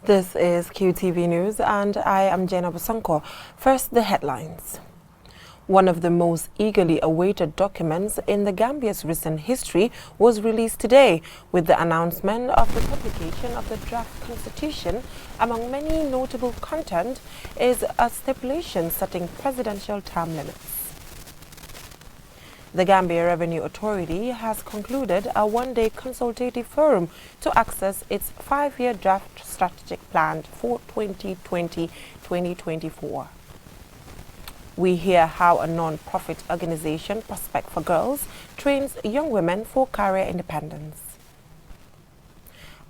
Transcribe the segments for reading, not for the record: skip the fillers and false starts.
This is QTV News and I am Jena Busanko. First, the headlines. One of the most eagerly awaited documents in the Gambia's recent history was released today with the announcement of the publication of the draft constitution. Among many notable content is a stipulation setting presidential term limits. The Gambia Revenue Authority has concluded a one-day consultative forum to access its 5-year draft strategic plan for 2020-2024. We hear how a non-profit organization, Prospect for Girls, trains young women for career independence.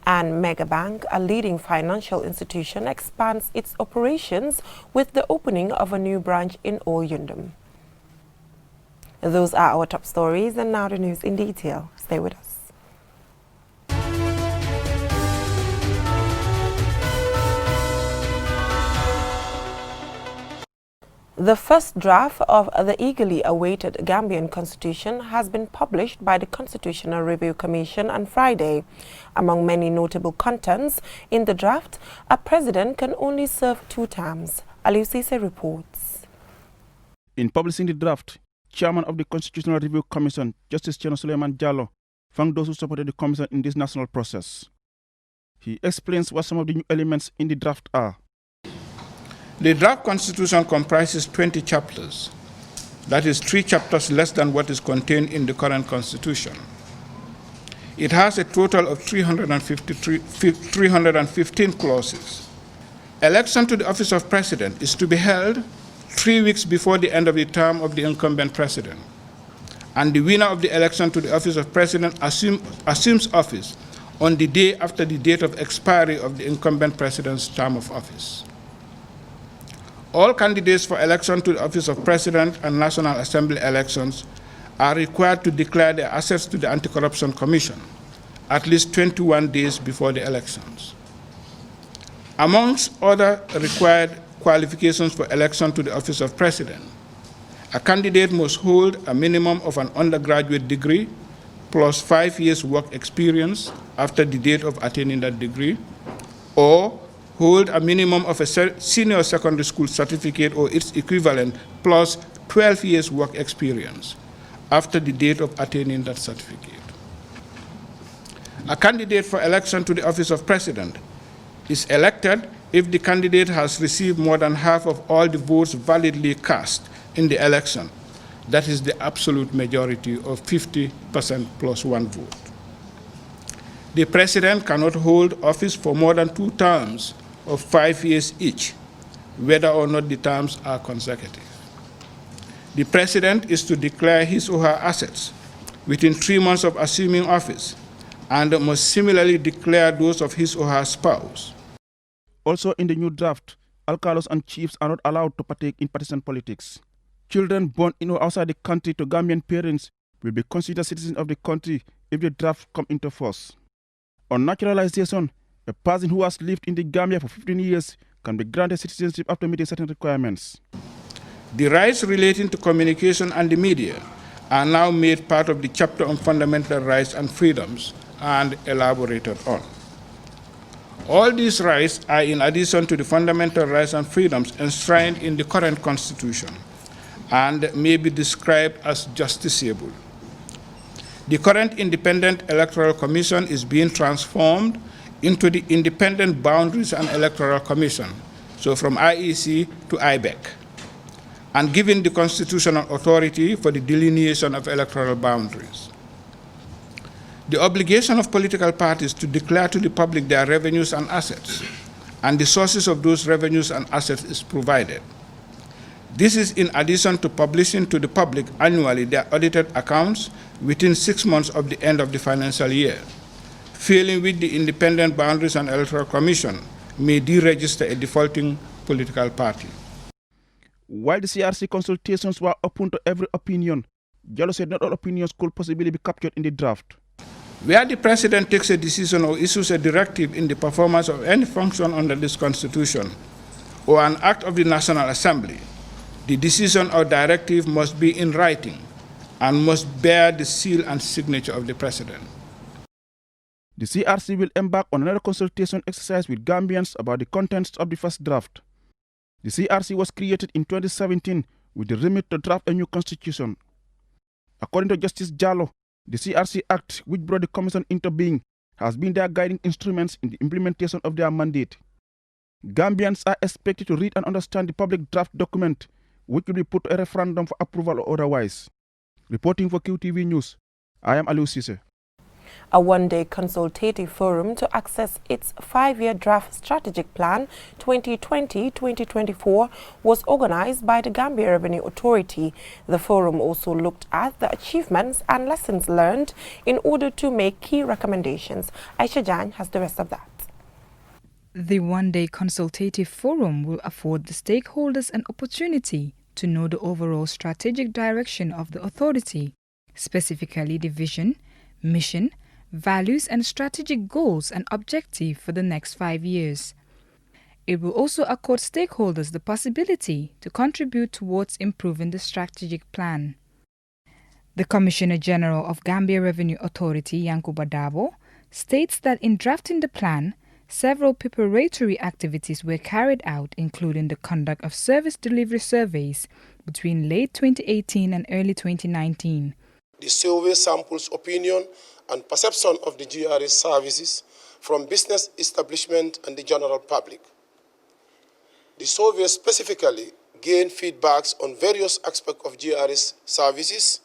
And Megabank, a leading financial institution, expands its operations with the opening of a new branch in Old Yundum. Those are our top stories, and now the news in detail. Stay with us. The first draft of the eagerly awaited Gambian Constitution has been published by the Constitutional Review Commission on Friday. Among many notable contents in the draft, a president can only serve 2 terms. Aliou Cisse reports. In publishing the draft, Chairman of the Constitutional Review Commission, Justice Cheno Suleiman Jallo, thanked those who supported the Commission in this national process. He explains what some of the new elements in the draft are. The draft Constitution comprises 20 chapters. That is 3 chapters less than what is contained in the current Constitution. It has a total of 315 clauses. Election to the office of President is to be held 3 weeks before the end of the term of the incumbent president. And the winner of the election to the office of president assumes office on the day after the date of expiry of the incumbent president's term of office. All candidates for election to the office of president and National Assembly elections are required to declare their assets to the Anti-Corruption Commission at least 21 days before the elections. Amongst other required qualifications for election to the office of president, a candidate must hold a minimum of an undergraduate degree plus 5 years work experience after the date of attaining that degree, or hold a minimum of a senior secondary school certificate or its equivalent plus 12 years work experience after the date of attaining that certificate. A candidate for election to the office of president is elected if the candidate has received more than half of all the votes validly cast in the election. That is the absolute majority of 50% plus 1 vote. The president cannot hold office for more than 2 terms of 5 years each, whether or not the terms are consecutive. The president is to declare his or her assets within 3 months of assuming office and must similarly declare those of his or her spouse. Also in the new draft, alcalos and chiefs are not allowed to partake in partisan politics. Children born in or outside the country to Gambian parents will be considered citizens of the country if the draft comes into force. On naturalization, a person who has lived in the Gambia for 15 years can be granted citizenship after meeting certain requirements. The rights relating to communication and the media are now made part of the chapter on fundamental rights and freedoms and elaborated on. All these rights are in addition to the fundamental rights and freedoms enshrined in the current Constitution and may be described as justiciable. The current Independent Electoral Commission is being transformed into the Independent Boundaries and Electoral Commission, so from IEC to IBEC, and given the constitutional authority for the delineation of electoral boundaries. The obligation of political parties to declare to the public their revenues and assets, and the sources of those revenues and assets is provided. This is in addition to publishing to the public annually their audited accounts within 6 months of the end of the financial year. Failing with the Independent Boundaries and Electoral Commission may deregister a defaulting political party. While the CRC consultations were open to every opinion, Jallo said not all opinions could possibly be captured in the draft. Where the president takes a decision or issues a directive in the performance of any function under this Constitution or an act of the National Assembly, the decision or directive must be in writing and must bear the seal and signature of the president. The CRC will embark on another consultation exercise with Gambians about the contents of the first draft. The CRC was created in 2017 with the remit to draft a new constitution. According to Justice Jallo, the CRC Act, which brought the Commission into being, has been their guiding instruments in the implementation of their mandate. Gambians are expected to read and understand the public draft document, which will be put to a referendum for approval or otherwise. Reporting for QTV News, I am Aliou Cisse. A one-day consultative forum to access its 5-year draft strategic plan 2020-2024 was organized by the Gambia Revenue Authority. The forum also looked at the achievements and lessons learned in order to make key recommendations. Aisha Jan has the rest of that. The one-day consultative forum will afford the stakeholders an opportunity to know the overall strategic direction of the authority, specifically the vision, mission, values and strategic goals and objectives for the next 5 years. It will also accord stakeholders the possibility to contribute towards improving the strategic plan. The Commissioner General of Gambia Revenue Authority, Yankuba Dabo, states that in drafting the plan, several preparatory activities were carried out, including the conduct of service delivery surveys between late 2018 and early 2019. The survey samples opinion and perception of the GRA services from business establishment and the general public. The survey specifically gained feedbacks on various aspects of GRA's services,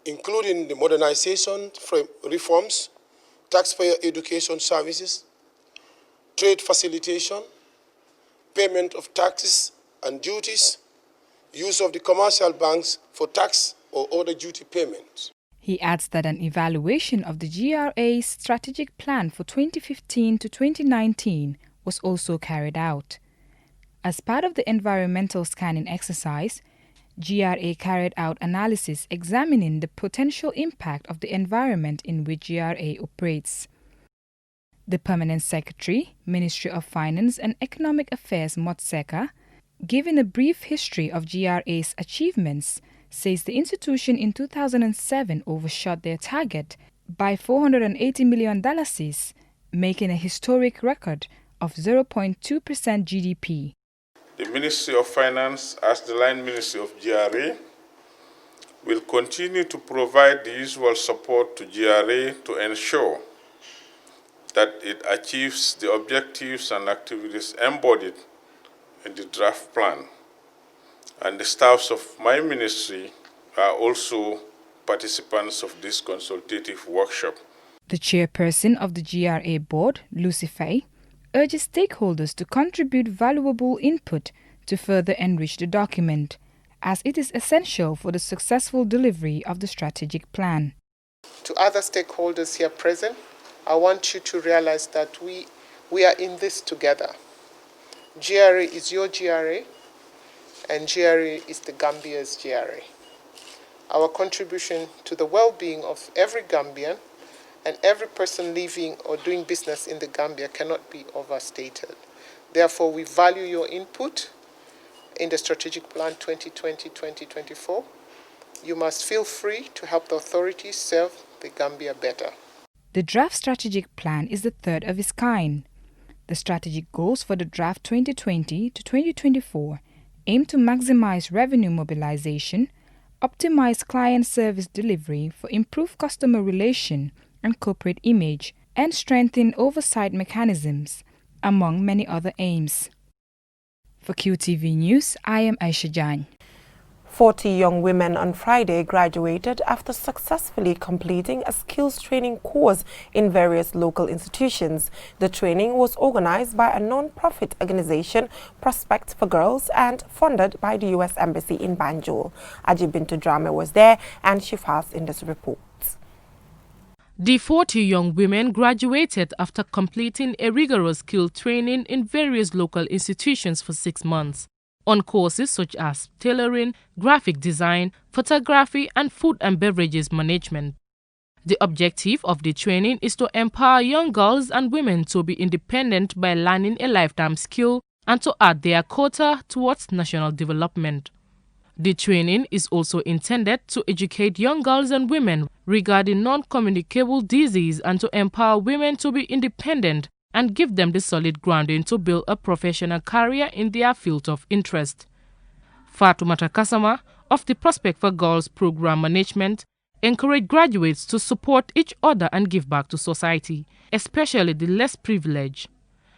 including the modernization reforms, taxpayer education services, trade facilitation, payment of taxes and duties, use of the commercial banks for tax or other duty payments. He adds that an evaluation of the GRA's strategic plan for 2015 to 2019 was also carried out. As part of the environmental scanning exercise, GRA carried out analysis examining the potential impact of the environment in which GRA operates. The Permanent Secretary, Ministry of Finance and Economic Affairs Motseka, giving a brief history of GRA's achievements, says the institution in 2007 overshot their target by $480 million, making a historic record of 0.2% GDP. The Ministry of Finance, as the line ministry of GRA, will continue to provide the usual support to GRA to ensure that it achieves the objectives and activities embodied in the draft plan. And the staffs of my ministry are also participants of this consultative workshop. The chairperson of the GRA board, Lucy Fay, urges stakeholders to contribute valuable input to further enrich the document, as it is essential for the successful delivery of the strategic plan. To other stakeholders here present, I want you to realize that we are in this together. GRA is your GRA, and GRA is the Gambia's GRA. Our contribution to the well-being of every Gambian and every person living or doing business in the Gambia cannot be overstated. Therefore, we value your input in the Strategic Plan 2020-2024. You must feel free to help the authorities serve the Gambia better. The draft strategic plan is the third of its kind. The strategic goals for the draft 2020 to 2024 aim to maximize revenue mobilization, optimize client service delivery for improved customer relation and corporate image, and strengthen oversight mechanisms, among many other aims. For QTV News, I am Aisha Jan. 40 young women on Friday graduated after successfully completing a skills training course in various local institutions. The training was organized by a non-profit organization, Prospect for Girls, and funded by the U.S. Embassy in Banjul. Ajibintu Drame was there, and she files in this report. The 40 young women graduated after completing a rigorous skill training in various local institutions for 6 months on courses such as tailoring, graphic design, photography, and food and beverages management. The objective of the training is to empower young girls and women to be independent by learning a lifetime skill and to add their quota towards national development. The training is also intended to educate young girls and women regarding non-communicable disease and to empower women to be independent and give them the solid grounding to build a professional career in their field of interest. Fatoumata Kasama of the Prospect for Girls Program Management encouraged graduates to support each other and give back to society, especially the less privileged.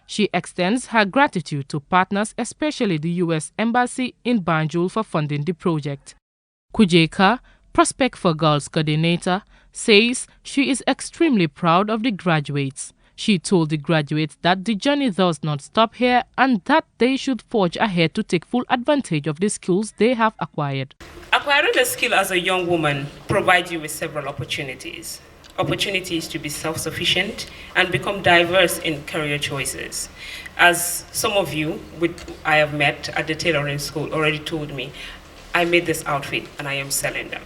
She extends her gratitude to partners, especially the U.S. Embassy in Banjul, for funding the project. Kujeka, Prospect for Girls coordinator, says she is extremely proud of the graduates. She told the graduates that the journey does not stop here and that they should forge ahead to take full advantage of the skills they have acquired. Acquiring a skill as a young woman provides you with several opportunities. Opportunities to be self-sufficient and become diverse in career choices. As some of you I have met at the tailoring school already told me, I made this outfit and I am selling them.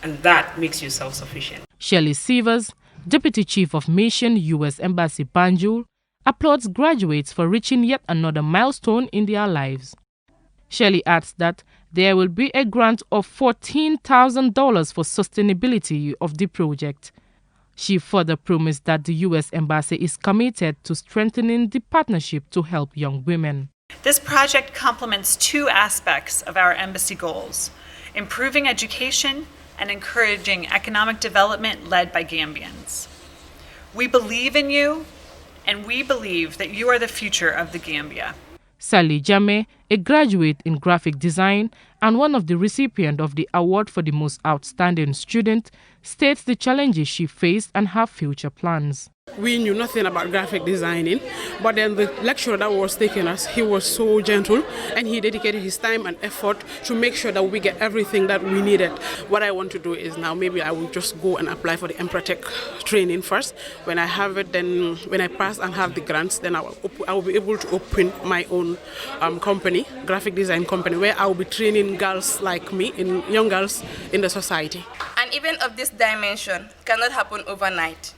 And that makes you self-sufficient. Shelley Severs, Deputy Chief of Mission, U.S. Embassy Banjul, applauds graduates for reaching yet another milestone in their lives. Shelley adds that there will be a grant of $14,000 for sustainability of the project. She further promised that the U.S. Embassy is committed to strengthening the partnership to help young women. This project complements two aspects of our embassy goals: improving education and encouraging economic development led by Gambians. We believe in you, and we believe that you are the future of the Gambia. Sally Jame, a graduate in graphic design and one of the recipients of the award for the most outstanding student, states the challenges she faced and her future plans. We knew nothing about graphic designing, but then the lecturer that was taking us, he was so gentle and he dedicated his time and effort to make sure that we get everything that we needed. What I want to do is now maybe I will just go and apply for the Empratech training first. When I have it, then when I pass and have the grants, then I will be able to open my own company, graphic design company, where I will be training girls like me, young girls in the society. An event of this dimension cannot happen overnight.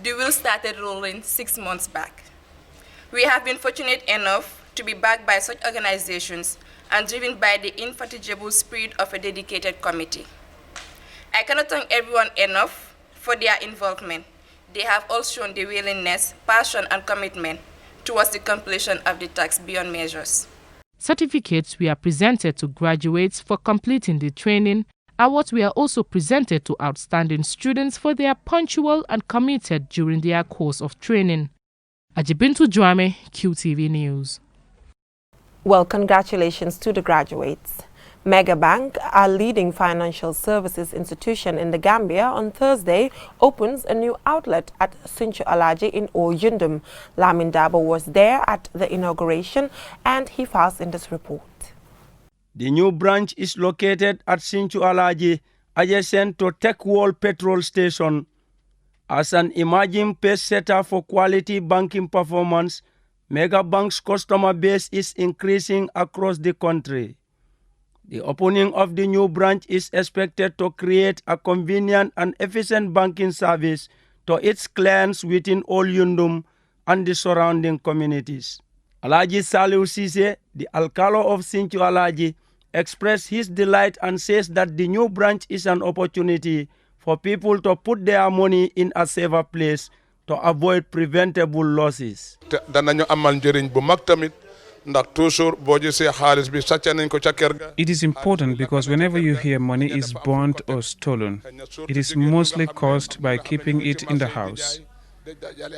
The wheels started rolling 6 months back. We have been fortunate enough to be backed by such organizations and driven by the indefatigable spirit of a dedicated committee. I cannot thank everyone enough for their involvement. They have all shown the willingness, passion, and commitment towards the completion of the task beyond measures. Certificates were presented to graduates for completing the training. Awards were also presented to outstanding students for their punctual and committed during their course of training. Ajibintu Dwame, QTV News. Well, congratulations to the graduates. Megabank, a leading financial services institution in the Gambia, on Thursday opens a new outlet at Sinthiou Alhaji in Old Yundum. Lamin Dabo was there at the inauguration and he files in this report. The new branch is located at Sinthiou Alhaji, adjacent to Techwall petrol station. As an emerging pace setter for quality banking performance, Megabank's customer base is increasing across the country. The opening of the new branch is expected to create a convenient and efficient banking service to its clients within Old Yundum and the surrounding communities. Alhaji Saliu Sise, the Alcalo of Sinthiou Alhaji, expressed his delight and says that the new branch is an opportunity for people to put their money in a safer place to avoid preventable losses. It is important because whenever you hear money is burnt or stolen, it is mostly caused by keeping it in the house.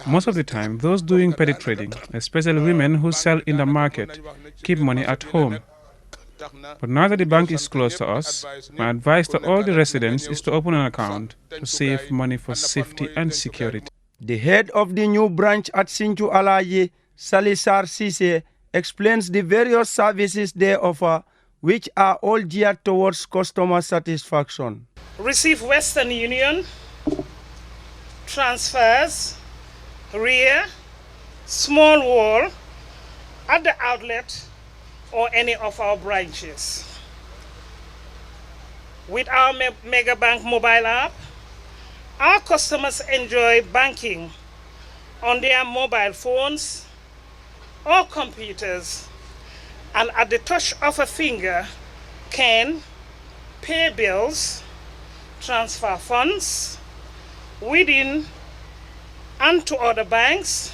Most of the time, those doing petty trading, especially women who sell in the market, keep money at home. But now that the bank is close to us, my advice to all the residents is to open an account to save money for safety and security. The head of the new branch at Sinthiou Alhaji, Salisar Sise, explains the various services they offer, which are all geared towards customer satisfaction. Receive Western Union, transfers, rear, small wall, at the outlet, or any of our branches. With our Megabank mobile app, our customers enjoy banking on their mobile phones or computers, and at the touch of a finger can pay bills, transfer funds within and to other banks,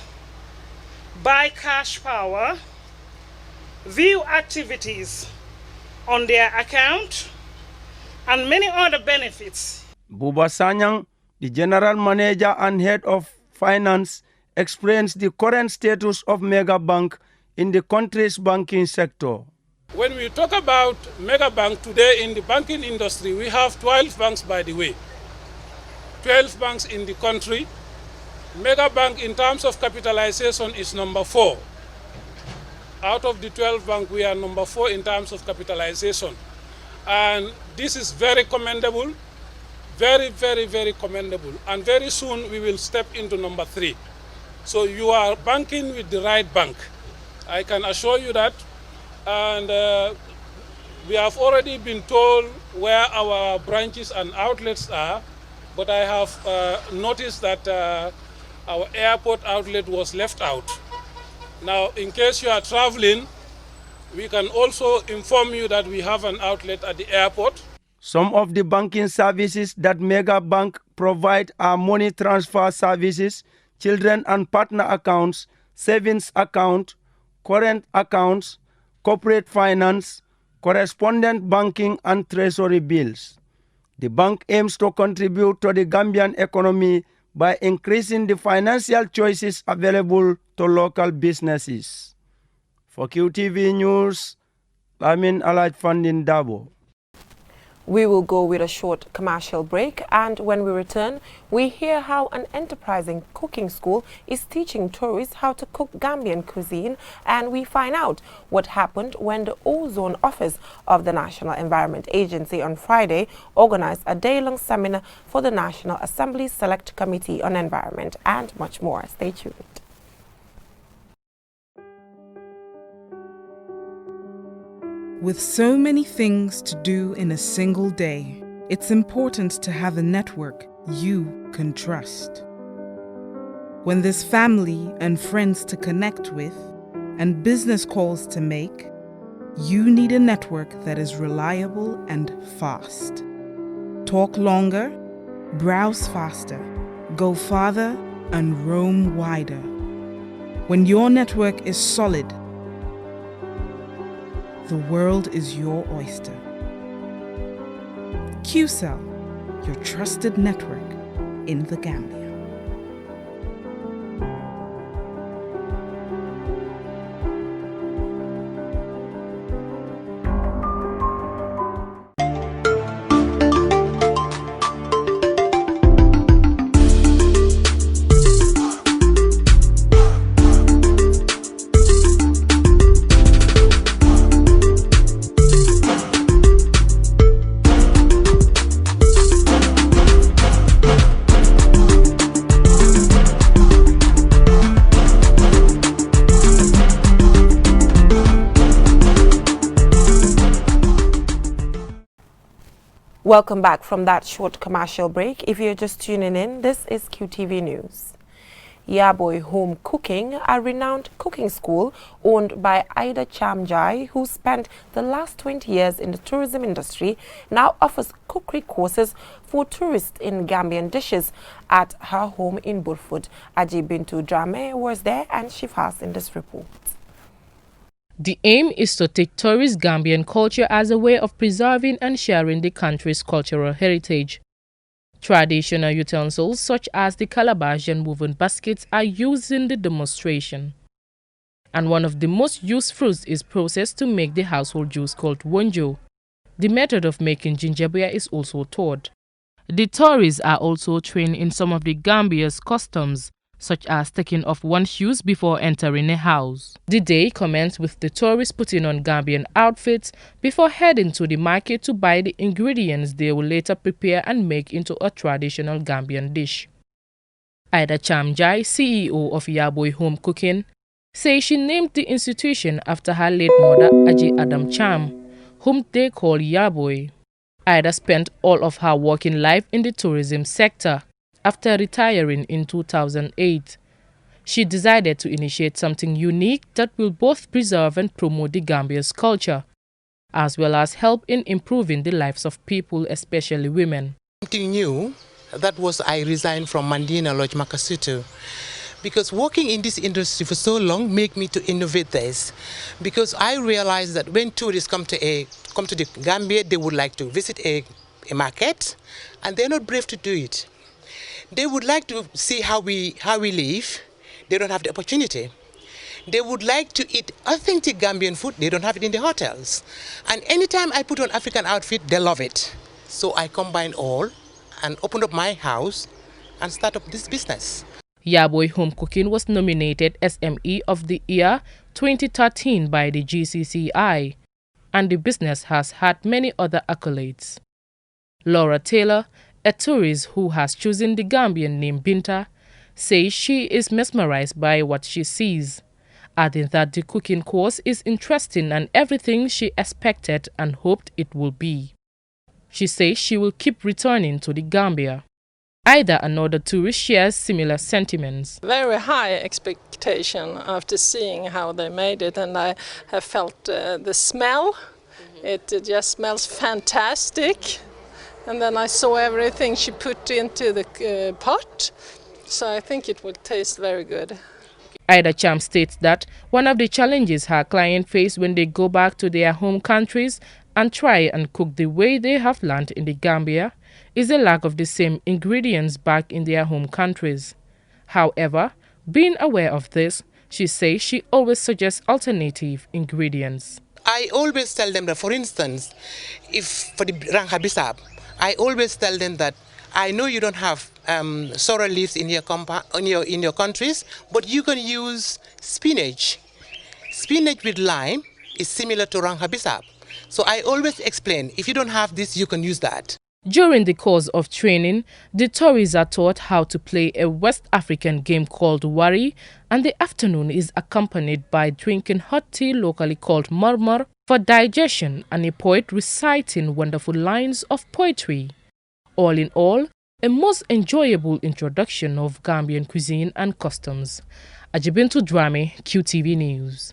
buy cash power, view activities on their account, and many other benefits. Buba Sanyang, the general manager and head of finance, explains the current status of Megabank in the country's banking sector. When we talk about Megabank today in the banking industry, we have 12 banks, by the way. 12 banks in the country. Megabank in terms of capitalization is number 4. Out of the 12 banks, we are number 4 in terms of capitalization. And this is very commendable, very, very, very commendable. And very soon we will step into number 3. So you are banking with the right bank. I can assure you that. And we have already been told where our branches and outlets are, but I have noticed that our airport outlet was left out. Now, in case you are traveling, we can also inform you that we have an outlet at the airport. Some of the banking services that Megabank provide are money transfer services, children and partner accounts, savings account, current accounts, corporate finance, correspondent banking, and treasury bills. The bank aims to contribute to the Gambian economy by increasing the financial choices available to local businesses. For QTV News, Lamin Alaj Fandin Dabo. We will go with a short commercial break, and when we return, we hear how an enterprising cooking school is teaching tourists how to cook Gambian cuisine, and we find out what happened when the Ozone Office of the National Environment Agency on Friday organized a day-long seminar for the National Assembly Select Committee on Environment, and much more. Stay tuned. With so many things to do in a single day, it's important to have a network you can trust. When there's family and friends to connect with and business calls to make, you need a network that is reliable and fast. Talk longer, browse faster, go farther, and roam wider. When your network is solid, the world is your oyster. QCell, your trusted network in the Gambia. Welcome back from that short commercial break. If you're just tuning in, this is QTV News. Yaboy Home Cooking, a renowned cooking school owned by Ida Chamjai, who spent the last 20 years in the tourism industry, now offers cookery courses for tourists in Gambian dishes at her home in Burfoot. Aji Bintu Drame was there, and she has in this report. The aim is to teach tourists Gambian culture as a way of preserving and sharing the country's cultural heritage. Traditional utensils such as the calabash and woven baskets are used in the demonstration. And one of the most used fruits is processed to make the household juice called wonjo. The method of making ginger beer is also taught. The tourists are also trained in some of the Gambia's customs, such as taking off one's shoes before entering a house. The day commenced with the tourists putting on Gambian outfits before heading to the market to buy the ingredients they will later prepare and make into a traditional Gambian dish. Ida Chamjai, CEO of Yaboy Home Cooking, says she named the institution after her late mother, Aji Adam Cham, whom they call Yaboy. Ida spent all of her working life in the tourism sector. After retiring in 2008, she decided to initiate something unique that will both preserve and promote the Gambia's culture. as well as help in improving the lives of people, especially women. Something new, that was I resigned from Mandina Lodge Makasutu. Because working in this industry for so long made me to innovate this. Because I realized that when tourists come to the Gambia, they would like to visit a market, and they're not brave to do it. They would like to see how we live. They don't have the opportunity. They would like to eat authentic Gambian food. They don't have it in the hotels. And anytime I put on African outfit, they love it. So I combine all and open up my house and start up this business. Yaboy Home Cooking was nominated SME of the Year 2013 by the GCCI, and the business has had many other accolades. Laura Taylor, a tourist who has chosen the Gambian name Binta, says she is mesmerized by what she sees, adding that the cooking course is interesting and everything she expected and hoped it would be. She says she will keep returning to the Gambia. Ida, another tourist, shares similar sentiments. Very high expectation after seeing how they made it, and I have felt the smell. It just smells fantastic. And then I saw everything she put into the pot, so I think it will taste very good. Ida Cham states that one of the challenges her client face when they go back to their home countries and try and cook the way they have learned in the Gambia is the lack of the same ingredients back in their home countries. However, being aware of this, she says she always suggests alternative ingredients. I always tell them that, for instance, if for the rangha bisab, I always tell them that I know you don't have sorrel leaves in your countries, but you can use spinach. Spinach with lime is similar to rangha bisab. So I always explain, if you don't have this, you can use that. During the course of training, the tourists are taught how to play a West African game called Wari, and the afternoon is accompanied by drinking hot tea locally called murmur for digestion and a poet reciting wonderful lines of poetry. All in all, a most enjoyable introduction of Gambian cuisine and customs. Ajibintu Drame, QTV News.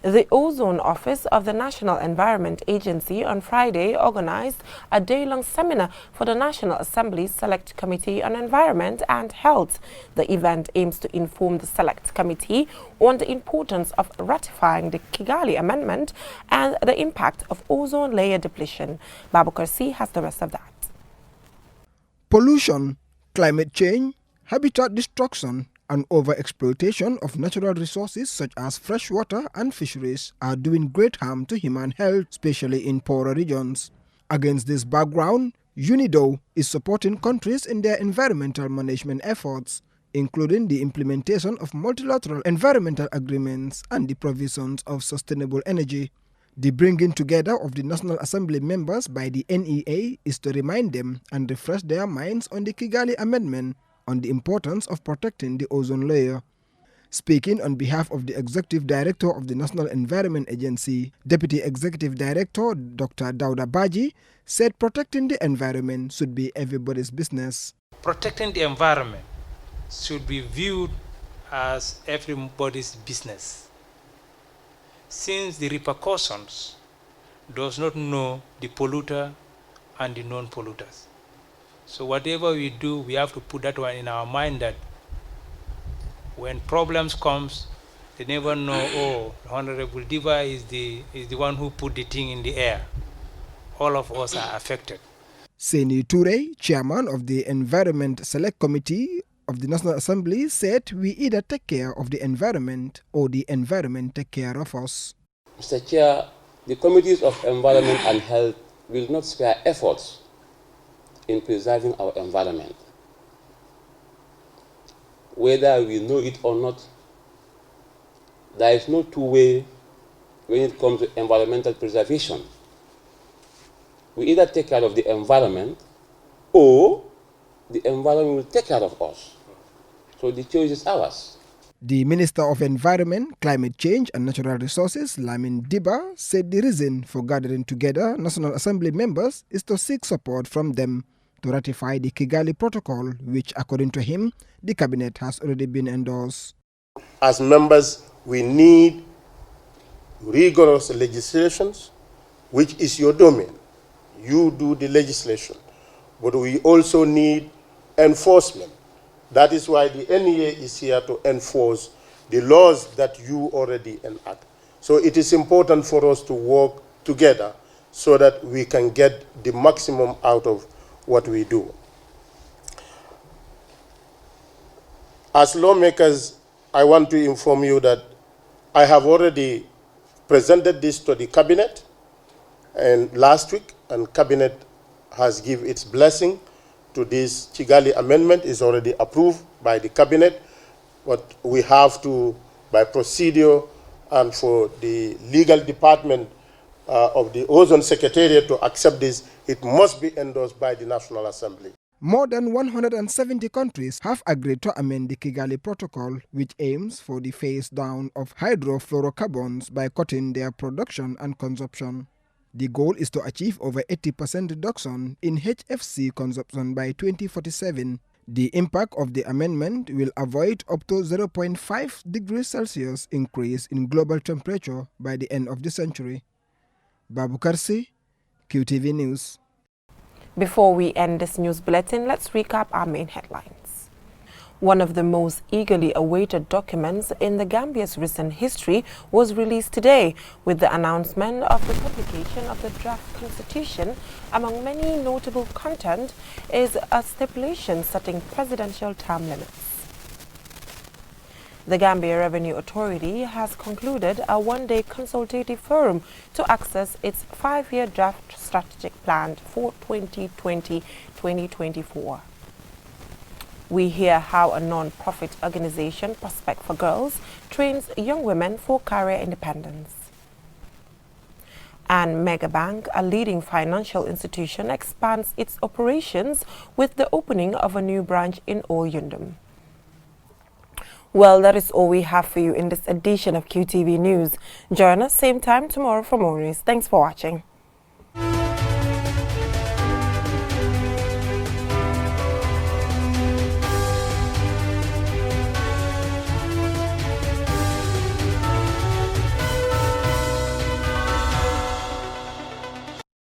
The Ozone Office of the National Environment Agency on Friday organized a day-long seminar for the National Assembly's Select Committee on Environment and Health. The event aims to inform the Select Committee on the importance of ratifying the Kigali Amendment and the impact of ozone layer depletion. Babukar C has the rest of that. Pollution, climate change, habitat destruction, and overexploitation of natural resources such as fresh water and fisheries are doing great harm to human health, especially in poorer regions. Against this background, UNIDO is supporting countries in their environmental management efforts, including the implementation of multilateral environmental agreements and the provisions of sustainable energy. The bringing together of the National Assembly members by the NEA is to remind them and refresh their minds on the Kigali Amendment on the importance of protecting the ozone layer. Speaking on behalf of the Executive Director of the National Environment Agency, Deputy Executive Director Dr. Dauda Baji said protecting the environment should be everybody's business. Protecting the environment should be viewed as everybody's business, since the repercussions does not know the polluter and the non-polluters. So whatever we do, we have to put that one in our mind that when problems comes, they never know, oh, Honorable Diva is the one who put the thing in the air. All of us are affected. Seni Toure, chairman of the Environment Select Committee of the National Assembly, said we either take care of the environment or the environment take care of us. Mr. Chair, the Committees of Environment and Health will not spare efforts in preserving our environment. Whether we know it or not, there is no two-way when it comes to environmental preservation. We either take care of the environment or the environment will take care of us. So the choice is ours. The Minister of Environment, Climate Change and Natural Resources, Lamin Diba, said the reason for gathering together National Assembly members is to seek support from them to ratify the Kigali Protocol, which, according to him, the Cabinet has already been endorsed. As members, we need rigorous legislations which is your domain. You do the legislation, but we also need enforcement. That is why the NEA is here to enforce the laws that you already enact. So it is important for us to work together so that we can get the maximum out of what we do. As lawmakers, I want to inform you that I have already presented this to the cabinet and last week, and cabinet has given its blessing to this Kigali amendment. Is already approved by the cabinet, but we have to, by procedure and for the legal department of the Ozone Secretariat to accept this, it must be endorsed by the National Assembly. More than 170 countries have agreed to amend the Kigali Protocol, which aims for the phase down of hydrofluorocarbons by cutting their production and consumption. The goal is to achieve over 80% reduction in HFC consumption by 2047. The impact of the amendment will avoid up to 0.5 degrees Celsius increase in global temperature by the end of the century. Babu Karsi, QTV News. Before we end this news bulletin, let's recap our main headlines. One of the most eagerly awaited documents in the Gambia's recent history was released today with the announcement of the publication of the draft constitution. Among many notable content is a stipulation setting presidential term limits. The Gambia Revenue Authority has concluded a one-day consultative forum to access its 5-year draft strategic plan for 2020-2024. We hear how a non-profit organization, Prospect for Girls, trains young women for career independence. And Megabank, a leading financial institution, expands its operations with the opening of a new branch in Old Yundum. Well, that is all we have for you in this edition of QTV News. Join us same time tomorrow for more news. Thanks for watching.